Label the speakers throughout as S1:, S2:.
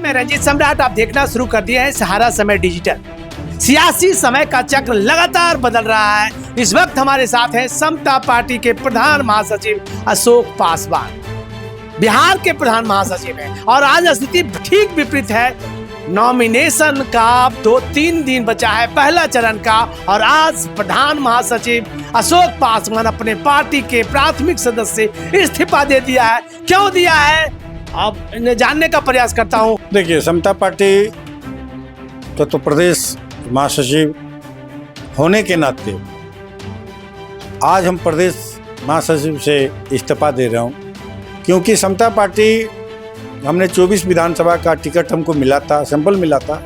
S1: मैं रंजीत सम्राट, आप देखना शुरू कर दिया है सहारा समय डिजिटल। सियासी समय का चक्र लगातार बदल रहा है। इस वक्त हमारे साथ हैं समता पार्टी के प्रधान महासचिव अशोक पासवान, बिहार के प्रधान महासचिव हैं और आज स्थिति ठीक विपरीत है। नॉमिनेशन का 2-3 दिन बचा है, पहला चरण का, और आज प्रधान महासचिव अशोक पासवान अपने पार्टी के प्राथमिक सदस्य से इस्तीफा दे दिया है। क्यों दिया है, अब इन्हें जानने का प्रयास करता हूं।
S2: देखिए, समता पार्टी तो प्रदेश महासचिव होने के नाते आज हम प्रदेश महासचिव से इस्तीफा दे रहा हूं, क्योंकि समता पार्टी हमने 24 विधानसभा का टिकट हमको मिला था, सैंपल मिला था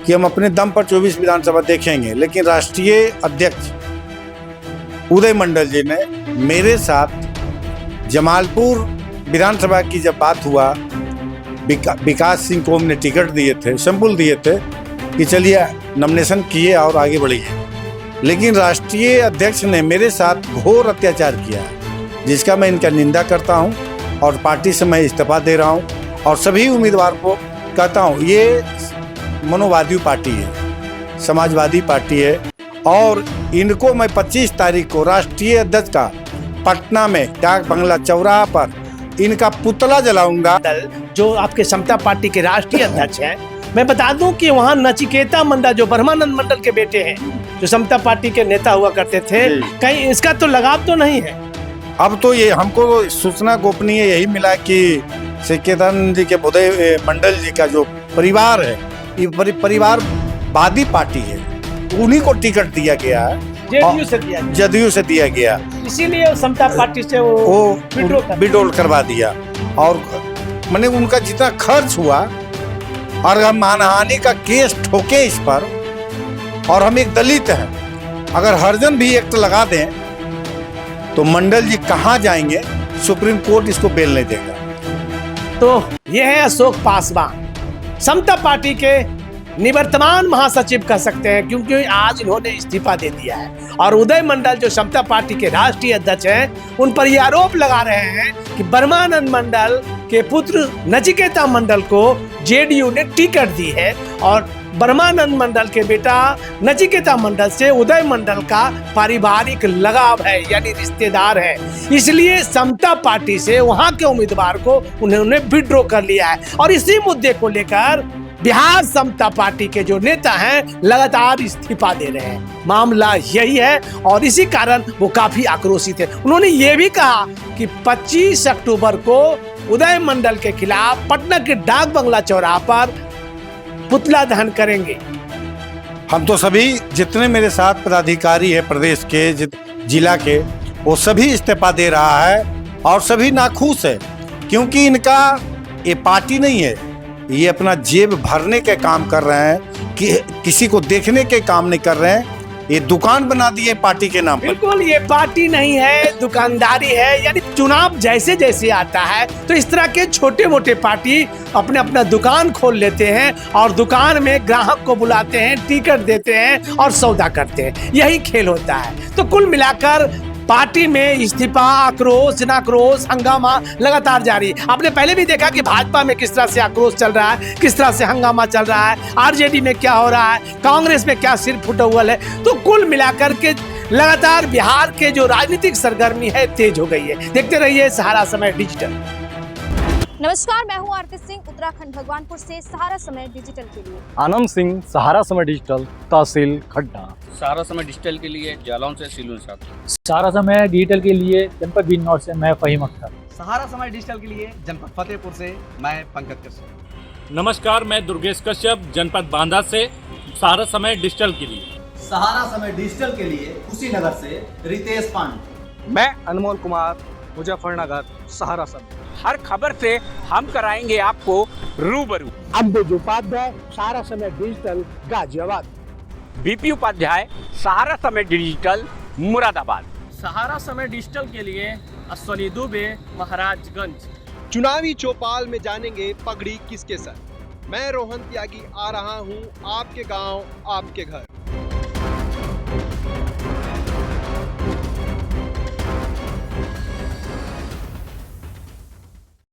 S2: कि हम अपने दम पर 24 विधानसभा देखेंगे, लेकिन राष्ट्रीय अध्यक्ष उदय मंडल जी ने मेरे साथ जमालपुर विधानसभा की जब बात हुआ, विकास सिंह को हमने टिकट दिए थे, सैंपल दिए थे कि चलिए नॉमिनेशन किए और आगे बढ़िए, लेकिन राष्ट्रीय अध्यक्ष ने मेरे साथ घोर अत्याचार किया है, जिसका मैं इनका निंदा करता हूं और पार्टी से मैं इस्तीफा दे रहा हूं और सभी उम्मीदवार को कहता हूं, ये मनोवादी पार्टी है, समाजवादी पार्टी है और इनको मैं 25 तारीख को राष्ट्रीय अध्यक्ष का पटना में डाक बंगला चौराहा पर इनका पुतला जलाऊंगा।
S1: जो आपके समता पार्टी के राष्ट्रीय अध्यक्ष हैं, मैं बता दूं कि वहाँ नचिकेता मंडल जो ब्रह्मानंद मंडल के बेटे हैं, जो समता पार्टी के नेता हुआ करते थे, कहीं इसका तो लगाव तो नहीं है?
S2: अब तो ये हमको सूचना गोपनीय यही मिला कि सिकेतानंद जी के उदय मंडल जी का जो परिवार है, ये परिवारवादी पार्टी है, उन्हीं को टिकट दिया गया है, जदयू से दिया गया,
S1: इसीलिए समता पार्टी से वो
S2: विड्रॉल करवा दिया। और मैंने उनका जितना खर्च हुआ और हम मानहानि का केस ठोके इस पर, और हम एक दलित हैं, अगर हरजन भी एक्ट लगा दें तो मंडल जी कहाँ जाएंगे, सुप्रीम कोर्ट इसको बेल नहीं देगा।
S1: तो ये है अशोक पासवान, समता पार्टी के निवर्तमान महासचिव कह सकते हैं, क्योंकि आज इन्होंने इस्तीफा दे दिया है। और उदय मंडल जो समता पार्टी के राष्ट्रीय अध्यक्ष हैं, उन पर यह आरोप लगा रहे हैं कि ब्रह्मानंद मंडल के पुत्र नचिकेता मंडल को जेडीयू ने टिकट दी है और ब्रह्मानंद मंडल के बेटा नचिकेता मंडल से उदय मंडल का पारिवारिक लगाव है, यानी रिश्तेदार है, इसलिए समता पार्टी से वहां के उम्मीदवार को उन्होंने विड्रॉ कर लिया है। और इसी मुद्दे को लेकर बिहार समता पार्टी के जो नेता हैं लगातार इस्तीफा दे रहे हैं। मामला यही है और इसी कारण वो काफी आक्रोशित है। उन्होंने ये भी कहा कि 25 अक्टूबर को उदय मंडल के खिलाफ पटना के डाक बंगला चौराहा पर पुतला दहन करेंगे।
S2: हम तो सभी जितने मेरे साथ पदाधिकारी है प्रदेश के, जिला के, वो सभी इस्तीफा दे रहा है और सभी नाखुश है, क्योंकि इनका ये पार्टी नहीं है, ये अपना जेब भरने के काम कर रहे हैं, कि किसी को देखने के काम नहीं कर रहे हैं, ये दुकान बना दी है पार्टी के नाम पर।
S1: बिल्कुल, ये पार्टी नहीं है, दुकानदारी है। यानी चुनाव जैसे जैसे आता है तो इस तरह के छोटे मोटे पार्टी अपना दुकान खोल लेते हैं और दुकान में ग्राहक को बुलाते हैं, टिकट देते हैं और सौदा करते हैं, यही खेल होता है। तो कुल मिलाकर पार्टी में इस्तीफा, आक्रोश, जनाक्रोश, हंगामा लगातार जारी है। आपने पहले भी देखा कि भाजपा में किस तरह से आक्रोश चल रहा है, किस तरह से हंगामा चल रहा है, आरजेडी में क्या हो रहा है, कांग्रेस में क्या सिर फुटौल है। तो कुल मिलाकर के लगातार बिहार के जो राजनीतिक सरगर्मी है तेज हो गई है। देखते रहिए सहारा समय डिजिटल।
S3: नमस्कार, मैं हूं आरती सिंह, उत्तराखंड भगवानपुर से सहारा समय डिजिटल के लिए।
S4: आनंद सिंह, सहारा समय डिजिटल, तहसील खड्डा।
S5: सहारा समय डिजिटल के लिए जालौन से सिलून साहब।
S4: सहारा समय डिजिटल के लिए जनपद बिजनौर से मैं फहीम अख्तर।
S6: सहारा समय डिजिटल के लिए जनपद फतेहपुर से मैं पंकज कश्यप।
S7: नमस्कार, मैं दुर्गेश कश्यप, जनपद बांदा से सहारा समय डिजिटल के लिए।
S6: सहारा समय डिजिटल के लिए कुशीनगर से रितेश पांडे।
S8: मैं अनमोल कुमार, मुजफ्फरनगर, सहारा समय। हर खबर से हम कराएंगे आपको रूबरू।
S9: अंबुज उपाध्याय, सहारा समय डिजिटल, गाजियाबाद।
S8: बीपी उपाध्याय, सहारा समय डिजिटल, मुरादाबाद।
S10: सहारा समय डिजिटल के लिए अश्वनी दुबे, महाराजगंज।
S11: चुनावी चौपाल में जानेंगे पगड़ी किसके सर। मैं रोहन त्यागी आ रहा हूं आपके गांव आपके घर।